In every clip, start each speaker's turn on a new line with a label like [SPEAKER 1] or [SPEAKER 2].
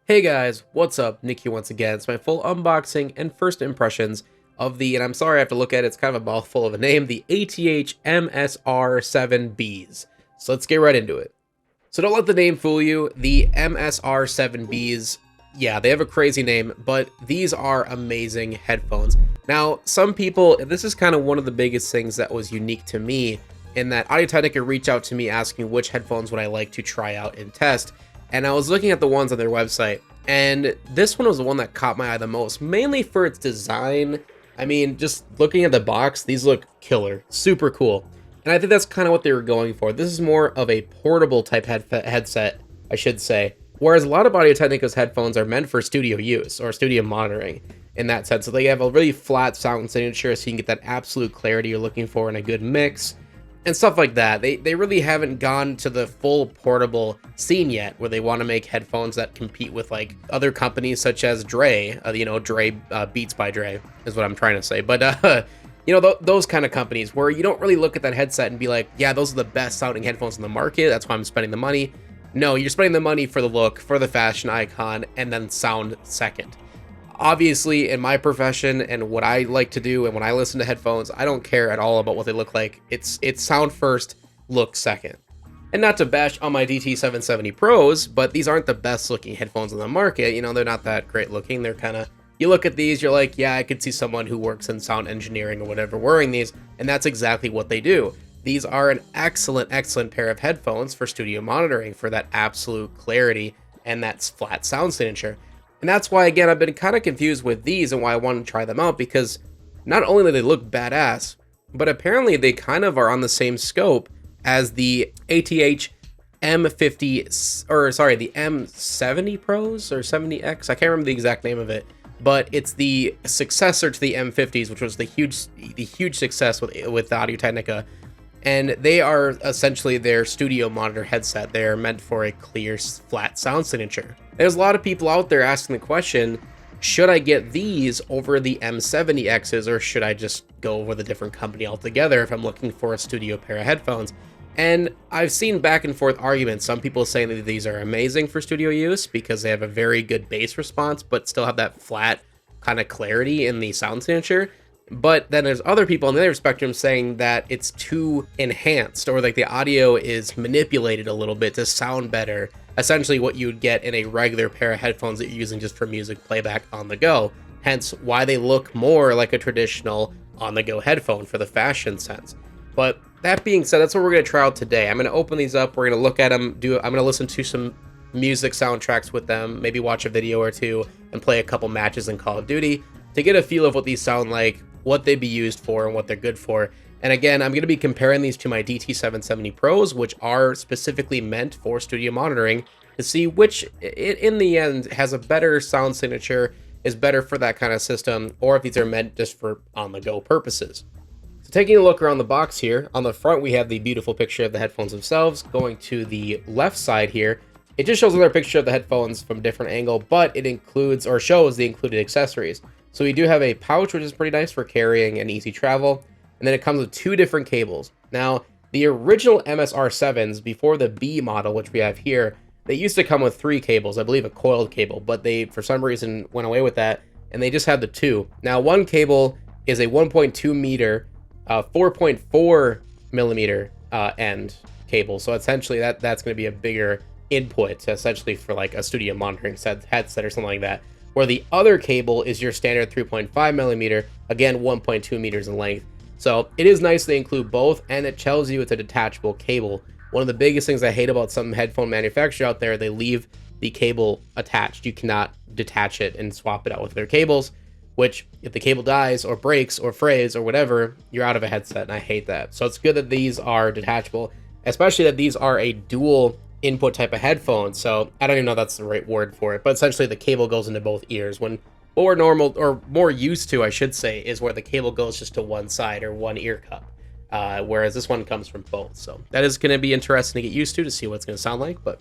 [SPEAKER 1] Hey guys, what's up? Nick here once again. It's my full unboxing and first impressions of the, and I'm sorry I have to look at it, it's kind of a mouthful of a name, the ATH-MSR7Bs. So let's get right into it. So don't let the name fool you. The MSR7Bs, yeah, they have a crazy name, but these are amazing headphones. Now, some people, this is kind of one of the biggest things that was unique to me, in that Technica reached out to me asking which headphones would I like to try out and test. And I was looking at the ones on their website, and this one was the one that caught my eye the most, mainly for its design. I mean, just looking at the box, these look killer, super cool. And I think that's kind of what they were going for. This is more of a portable type headset, I should say. Whereas a lot of Audio-Technica's headphones are meant for studio use or studio monitoring in that sense. So they have a really flat sound signature so you can get that absolute clarity you're looking for in a good mix and stuff like that. They really haven't gone to the full portable scene yet, where they want to make headphones that compete with like other companies such as Dre, Beats by Dre is what I'm trying to say. But those kind of companies where you don't really look at that headset and be like, yeah, those are the best sounding headphones in the market, that's why I'm spending the money. No, you're spending the money for the look, for the fashion icon, and then sound second. Obviously, in my profession and what I like to do and when I listen to headphones, I don't care at all about what they look like. It's sound first, look second. And not to bash on my DT770 Pros, but these aren't the best looking headphones on the market. You know, they're not that great looking. They're kind of, you look at these, you're like, yeah, I could see someone who works in sound engineering or whatever wearing these, and that's exactly what they do. These are an excellent, excellent pair of headphones for studio monitoring, for that absolute clarity and that flat sound signature. And that's why, again, I've been kind of confused with these and why I want to try them out, because not only do they look badass, but apparently they kind of are on the same scope as the ATH M50, the M70 Pros or 70X. I can't remember the exact name of it, but it's the successor to the M50s, which was the huge success with Audio-Technica. And they are essentially their studio monitor headset. They are meant for a clear, flat sound signature. There's a lot of people out there asking the question, should I get these over the M70Xs, or should I just go with a different company altogether if I'm looking for a studio pair of headphones? And I've seen back and forth arguments. Some people saying that these are amazing for studio use because they have a very good bass response, but still have that flat kind of clarity in the sound signature. But then there's other people on the other spectrum saying that it's too enhanced, or like the audio is manipulated a little bit to sound better. Essentially what you would get in a regular pair of headphones that you're using just for music playback on the go. Hence why they look more like a traditional on-the-go headphone for the fashion sense. But that being said, that's what we're going to try out today. I'm going to open these up. We're going to look at them. I'm going to listen to some music soundtracks with them, maybe watch a video or two, and play a couple matches in Call of Duty to get a feel of what these sound like, what they'd be used for, and what they're good for. And again, I'm going to be comparing these to my DT770 Pros, which are specifically meant for studio monitoring, to see which, in the end, has a better sound signature, is better for that kind of system, or if these are meant just for on-the-go purposes. So taking a look around the box here, on the front we have the beautiful picture of the headphones themselves. Going to the left side here, it just shows another picture of the headphones from a different angle, but it includes, or shows the included accessories. So we do have a pouch, which is pretty nice for carrying and easy travel. And then it comes with two different cables. Now, the original MSR7s, before the B model, which we have here, they used to come with three cables, I believe a coiled cable, but they, for some reason, went away with that, and they just had the two. Now, one cable is a 1.2 meter, 4.4 millimeter end cable. So essentially, that's going to be a bigger input, essentially for like a studio monitoring headset or something like that. Where the other cable is your standard 3.5 millimeter, again 1.2 meters in length. So it is nice they include both, and it tells you it's a detachable cable. One of the biggest things I hate about some headphone manufacturers out there, they leave the cable attached. You cannot detach it and swap it out with their cables, which if the cable dies or breaks or frays or whatever, you're out of a headset, and I hate that. So it's good that these are detachable, especially that these are a dual input type of headphone. So I don't even know if that's the right word for it, but essentially the cable goes into both ears, when what we're normal or more used to, I should say, is where the cable goes just to one side or one ear cup, whereas this one comes from both. So that is going to be interesting to get used to see what it's going to sound like. But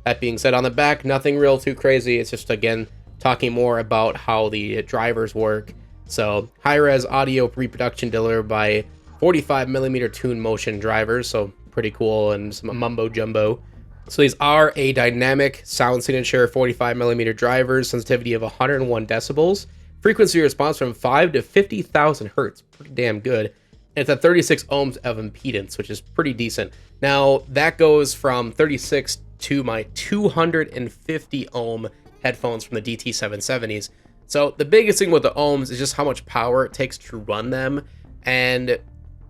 [SPEAKER 1] that being said, on the back, nothing real too crazy. It's just, again, talking more about how the drivers work. So high-res audio reproduction delivered by 45 millimeter tune motion drivers, so pretty cool, and some mumbo jumbo. So these are a dynamic sound signature 45mm drivers, sensitivity of 101 decibels, frequency response from 5 to 50,000 hertz, pretty damn good. And it's at 36 ohms of impedance, which is pretty decent. Now that goes from 36 to my 250 ohm headphones from the DT770s. So the biggest thing with the ohms is just how much power it takes to run them, and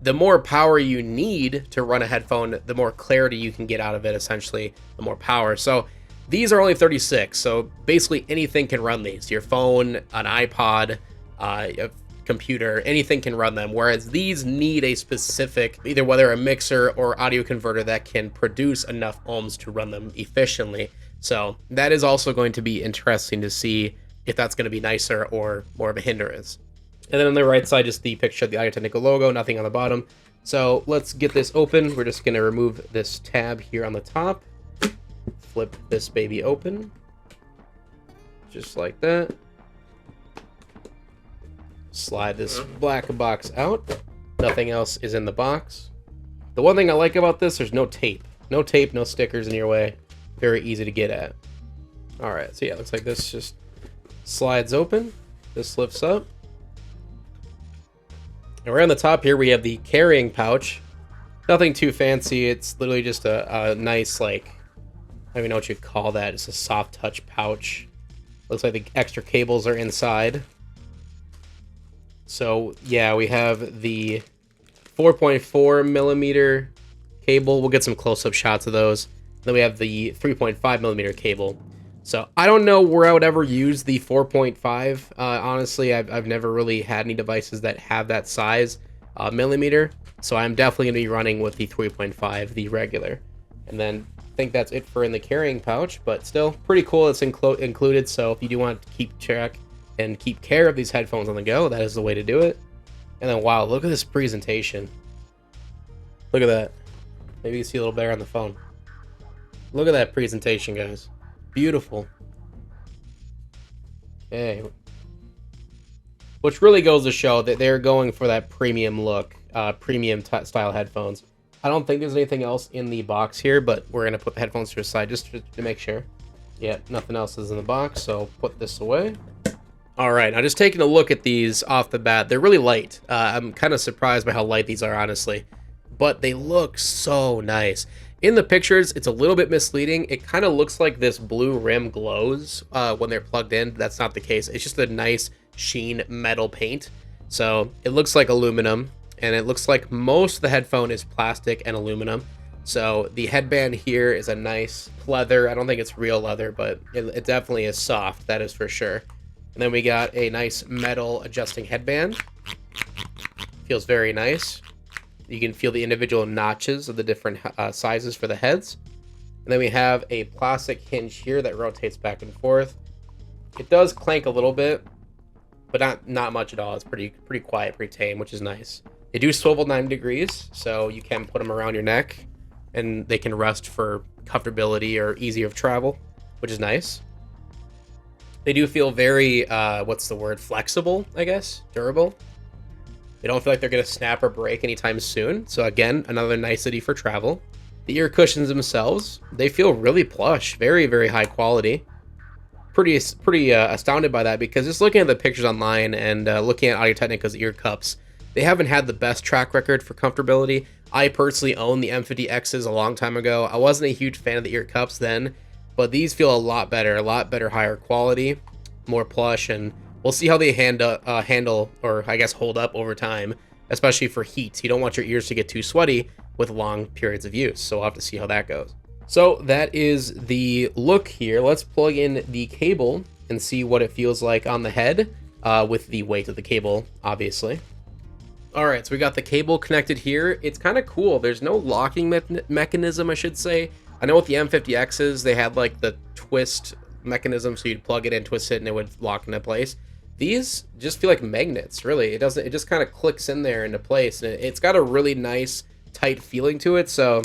[SPEAKER 1] the more power you need to run a headphone, the more clarity you can get out of it, essentially, the more power. So these are only 36, so basically anything can run these. Your phone, an iPod, a computer, anything can run them, whereas these need a specific, either whether a mixer or audio converter that can produce enough ohms to run them efficiently. So that is also going to be interesting to see if that's going to be nicer or more of a hindrance. And then on the right side, just the picture of the Technica logo, nothing on the bottom. So let's get this open. We're just going to remove this tab here on the top. Flip this baby open. Just like that. Slide this black box out. Nothing else is in the box. The one thing I like about this, there's no tape. No tape, no stickers in your way. Very easy to get at. All right, so yeah, looks like this just slides open. This lifts up. And right on the top here, we have the carrying pouch. Nothing too fancy. It's literally just a nice, like, I don't even know what you'd call that. It's a soft touch pouch. Looks like the extra cables are inside. So yeah, we have the 4.4mm cable. We'll get some close-up shots of those. Then we have the 3.5mm cable. So I don't know where I would ever use the 4.5. Honestly, I've never really had any devices that have that size millimeter. So I'm definitely going to be running with the 3.5, the regular. And then I think that's it for in the carrying pouch, but still pretty cool. It's included. So if you do want to keep track and keep care of these headphones on the go, that is the way to do it. And then, wow, look at this presentation. Look at that. Maybe you can see a little better on the phone. Look at that presentation, guys. Beautiful. Okay. Which really goes to show that they're going for that premium look, premium style headphones. I don't think there's anything else in the box here, but we're going to put the headphones to the side just to make sure. Yeah, nothing else is in the box, so put this away. All right, now just taking a look at these off the bat, they're really light. I'm kind of surprised by how light these are, honestly. But they look so nice. In the pictures, it's a little bit misleading. It kind of looks like this blue rim glows when they're plugged in. That's not the case. It's just a nice sheen metal paint. So it looks like aluminum, and it looks like most of the headphone is plastic and aluminum. So the headband here is a nice leather. I don't think it's real leather, but it definitely is soft. That is for sure. And then we got a nice metal adjusting headband. Feels very nice. You can feel the individual notches of the different sizes for the heads. And then we have a plastic hinge here that rotates back and forth. It does clank a little bit, but not much at all. It's pretty quiet, pretty tame, which is nice. They do swivel 90 degrees, so you can put them around your neck, and they can rest for comfortability or easier of travel, which is nice. They do feel very, what's the word, flexible, I guess, durable. They don't feel like they're going to snap or break anytime soon. So again, another nicety for travel. The ear cushions themselves, they feel really plush, very, very high quality. Pretty astounded by that, because just looking at the pictures online and looking at Audio-Technica's ear cups, they haven't had the best track record for comfortability. I personally owned the M50Xs a long time ago. I wasn't a huge fan of the ear cups then, but these feel a lot better, higher quality, more plush, and we'll see how they handle, or I guess hold up over time, especially for heat. You don't want your ears to get too sweaty with long periods of use, so we'll have to see how that goes. So that is the look here. Let's plug in the cable and see what it feels like on the head with the weight of the cable, obviously. All right, so we got the cable connected here. It's kind of cool. There's no locking mechanism, I should say. I know with the M50Xs, they had like the twist mechanism, so you'd plug it in, twist it, and it would lock into place. These just feel like magnets, really. It just kind of clicks in there into place, and it's got a really nice tight feeling to it, so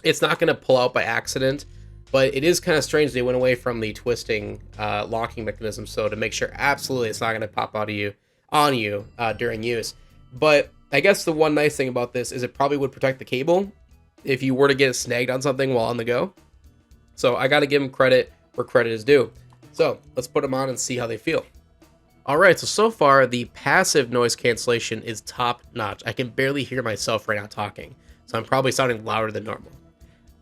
[SPEAKER 1] it's not going to pull out by accident. But it is kind of strange they went away from the twisting locking mechanism, so to make sure absolutely it's not going to pop out of on you during use. But I guess the one nice thing about this is it probably would protect the cable if you were to get it snagged on something while on the go. So I got to give them credit where credit is due. So let's put them on and see how they feel. All right, so far the passive noise cancellation is top notch. I can barely hear myself right now talking, so I'm probably sounding louder than normal.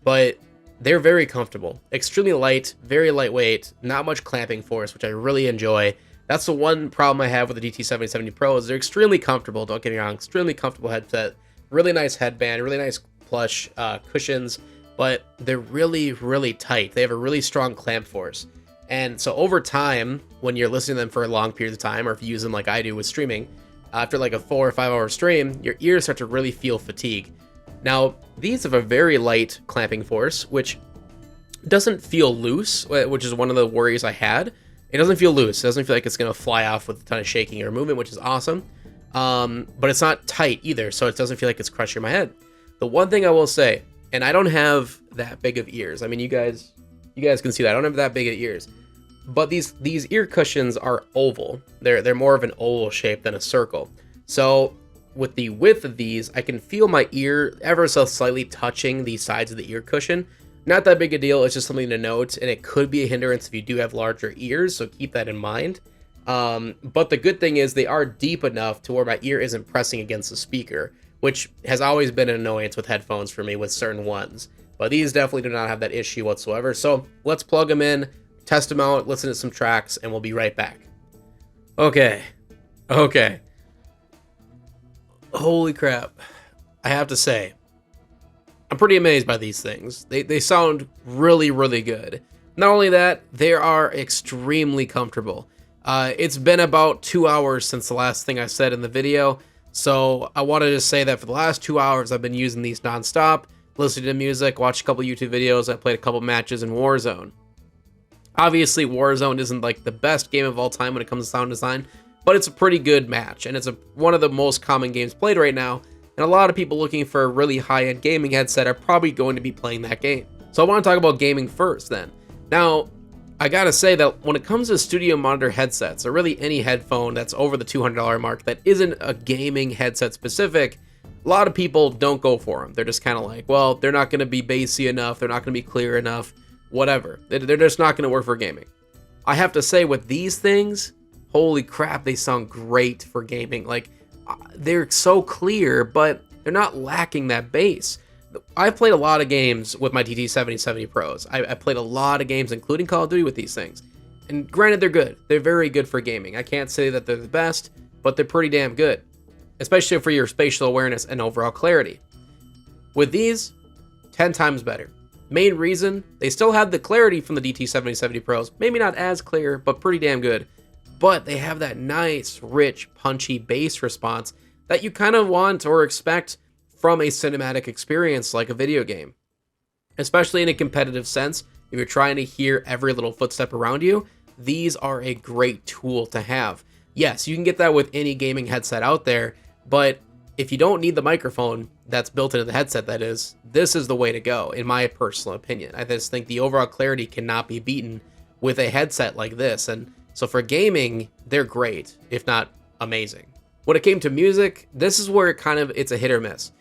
[SPEAKER 1] But they're very comfortable, extremely light, very lightweight, not much clamping force, which I really enjoy. That's the one problem I have with the DT-7070 Pro is they're extremely comfortable, don't get me wrong, extremely comfortable headset, really nice headband, really nice plush cushions, but they're really, really tight. They have a really strong clamp force. And so over time, when you're listening to them for a long period of time, or if you use them like I do with streaming, after like a 4 or 5 hour stream, your ears start to really feel fatigue. Now, these have a very light clamping force, which doesn't feel loose, which is one of the worries I had. It doesn't feel loose. It doesn't feel like it's going to fly off with a ton of shaking or movement, which is awesome. But it's not tight either, so it doesn't feel like it's crushing my head. The one thing I will say, and I don't have that big of ears. I mean, you guys can see that. I don't have that big of ears. But these ear cushions are oval. They're more of an oval shape than a circle. So with the width of these, I can feel my ear ever so slightly touching the sides of the ear cushion. Not that big a deal, it's just something to note, and it could be a hindrance if you do have larger ears, so keep that in mind. But the good thing is they are deep enough to where my ear isn't pressing against the speaker, which has always been an annoyance with headphones for me with certain ones. But these definitely do not have that issue whatsoever. So let's plug them in, test them out, listen to some tracks, and we'll be right back. Okay. Holy crap. I have to say, I'm pretty amazed by these things. They sound really, really good. Not only that, they are extremely comfortable. It's been about 2 hours since the last thing I said in the video, so I wanted to say that for the last 2 hours I've been using these nonstop, listening to music, watched a couple YouTube videos, I played a couple matches in Warzone. Obviously, Warzone isn't like the best game of all time when it comes to sound design, but it's a pretty good match, and it's one of the most common games played right now, and a lot of people looking for a really high-end gaming headset are probably going to be playing that game. So I want to talk about gaming first then. Now, I gotta say that when it comes to studio monitor headsets, or really any headphone that's over the $200 mark that isn't a gaming headset specific, a lot of people don't go for them. They're just kind of like, well, they're not going to be bassy enough, they're not going to be clear enough, whatever. They're just not going to work for gaming. I have to say with these things, holy crap, they sound great for gaming. Like, they're so clear, but they're not lacking that bass. I've played a lot of games with my DT-7070 Pros. I played a lot of games, including Call of Duty, with these things. And granted, they're good. They're very good for gaming. I can't say that they're the best, but they're pretty damn good, especially for your spatial awareness and overall clarity. With these, 10 times better. Main reason, they still have the clarity from the DT-7070 Pros. Maybe not as clear, but pretty damn good. But they have that nice, rich, punchy bass response that you kind of want or expect from a cinematic experience like a video game. Especially in a competitive sense, if you're trying to hear every little footstep around you, these are a great tool to have. Yes, you can get that with any gaming headset out there, but if you don't need the microphone that's built into the headset, that is, this is the way to go, in my personal opinion. I just think the overall clarity cannot be beaten with a headset like this, and so for gaming, they're great, if not amazing. When it came to music, this is where it's a hit or miss.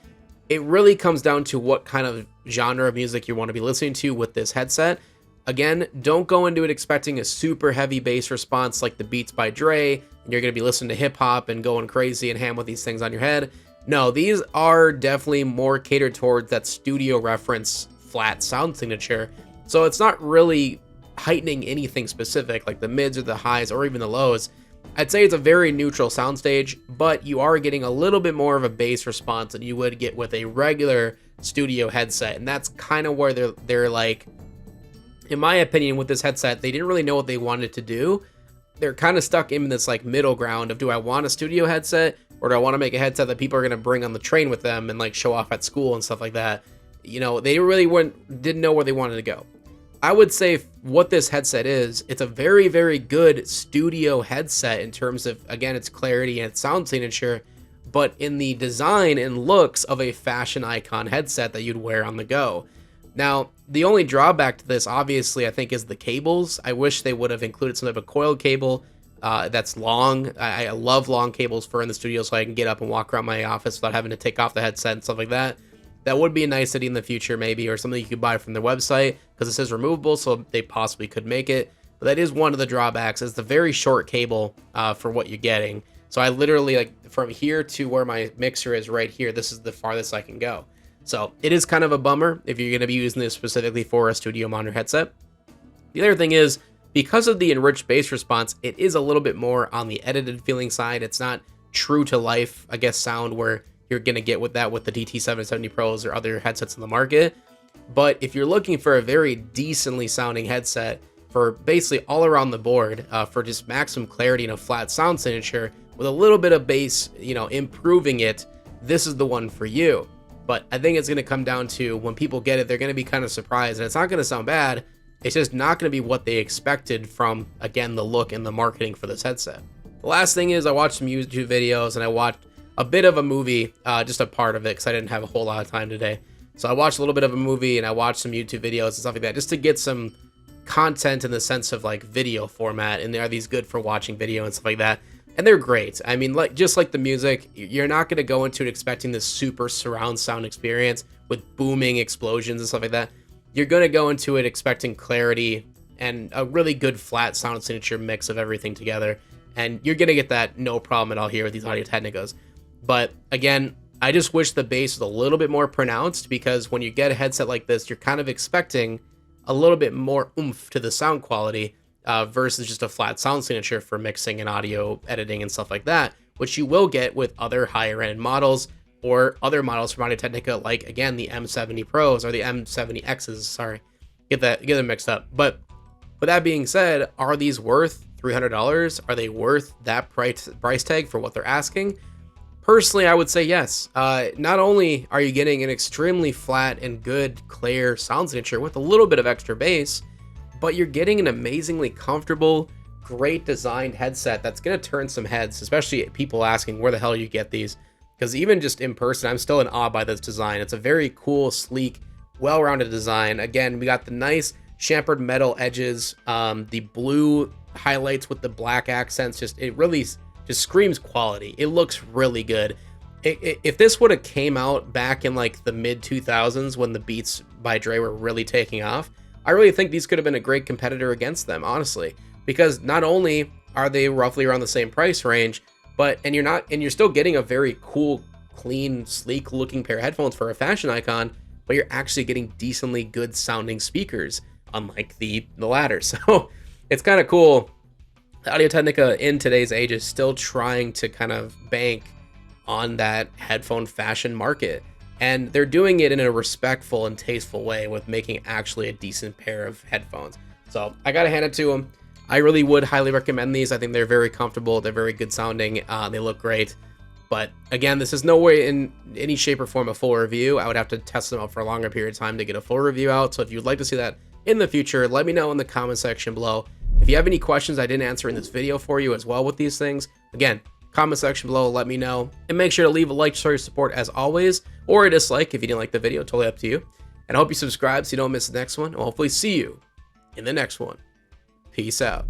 [SPEAKER 1] It really comes down to what kind of genre of music you want to be listening to with this headset. Again, don't go into it expecting a super heavy bass response like the Beats by Dre, and you're going to be listening to hip hop and going crazy and ham with these things on your head. No, these are definitely more catered towards that studio reference flat sound signature. So it's not really heightening anything specific like the mids or the highs or even the lows. I'd say it's a very neutral soundstage, but you are getting a little bit more of a bass response than you would get with a regular studio headset, and that's kind of where they're like, in my opinion, with this headset, they didn't really know what they wanted to do. They're kind of stuck in this like middle ground of, do I want a studio headset, or do I want to make a headset that people are going to bring on the train with them and like show off at school and stuff like that? You know, they really didn't know where they wanted to go. I would say what this headset is, it's a very, very good studio headset in terms of, again, its clarity and its sound signature, but in the design and looks of a fashion icon headset that you'd wear on the go. Now, the only drawback to this, obviously, I think, is the cables. I wish they would have included some type of coiled cable that's long. I love long cables for in the studio so I can get up and walk around my office without having to take off the headset and stuff like that. that would be a nice city in the future maybe, or something you could buy from their website, because it says removable, so they possibly could make it. But that is one of the drawbacks, is the very short cable for what you're getting. So I literally, like, from here to where my mixer is right here, this is the farthest I can go. So it is kind of a bummer if you're going to be using this specifically for a studio monitor headset. The other thing is, because of the enriched bass response, it is a little bit more on the edited feeling side. It's not true to life, I guess, sound where you're going to get with that with the DT770 Pros or other headsets in the market. But if you're looking for a very decently sounding headset for basically all around the board, for just maximum clarity and a flat sound signature with a little bit of bass, you know, improving it, this is the one for you. But I think it's going to come down to, when people get it, they're going to be kind of surprised, and it's not going to sound bad. It's just not going to be what they expected from, again, the look and the marketing for this headset. The last thing is, I watched some YouTube videos and I watched a bit of a movie, just a part of it, because I didn't have a whole lot of time today. So I watched a little bit of a movie and I watched some YouTube videos and stuff like that, just to get some content in the sense of like video format, and are these good for watching video and stuff like that. And they're great. I mean, like, just like the music, you're not going to go into it expecting this super surround sound experience with booming explosions and stuff like that. You're going to go into it expecting clarity and a really good flat sound signature mix of everything together. And you're going to get that no problem at all here with these Audio-Technicas. But again, I just wish the bass was a little bit more pronounced, because when you get a headset like this, you're kind of expecting a little bit more oomph to the sound quality, versus just a flat sound signature for mixing and audio editing and stuff like that, which you will get with other higher end models or other models from Audio-Technica, like, again, the M70 Pros or the M70Xs. Sorry, get them mixed up. But with that being said, are these worth $300? Are they worth that price tag for what they're asking? Personally, I would say yes. Not only are you getting an extremely flat and good, clear sound signature with a little bit of extra bass, but you're getting an amazingly comfortable, great designed headset that's going to turn some heads, especially people asking where the hell you get these. Because even just in person, I'm still in awe by this design. It's a very cool, sleek, well-rounded design. Again, we got the nice chamfered metal edges, the blue highlights with the black accents. It really just screams quality. It looks really good. If this would have came out back in like the mid 2000s when the Beats by Dre were really taking off, I really think these could have been a great competitor against them, honestly, because not only are they roughly around the same price range, but you're still getting a very cool, clean, sleek looking pair of headphones for a fashion icon, but you're actually getting decently good sounding speakers, unlike the latter. So it's kind of cool. Audio-Technica in today's age is still trying to kind of bank on that headphone fashion market. And they're doing it in a respectful and tasteful way with making actually a decent pair of headphones. So I gotta hand it to them. I really would highly recommend these. I think they're very comfortable. They're very good sounding. They look great. But again, this is no way in any shape or form a full review. I would have to test them out for a longer period of time to get a full review out. So if you'd like to see that in the future, let me know in the comment section below. If you have any questions I didn't answer in this video for you as well with these things, again, comment section below, let me know. And make sure to leave a like to show your support as always, or a dislike if you didn't like the video, totally up to you. And I hope you subscribe so you don't miss the next one, and hopefully see you in the next one. Peace out.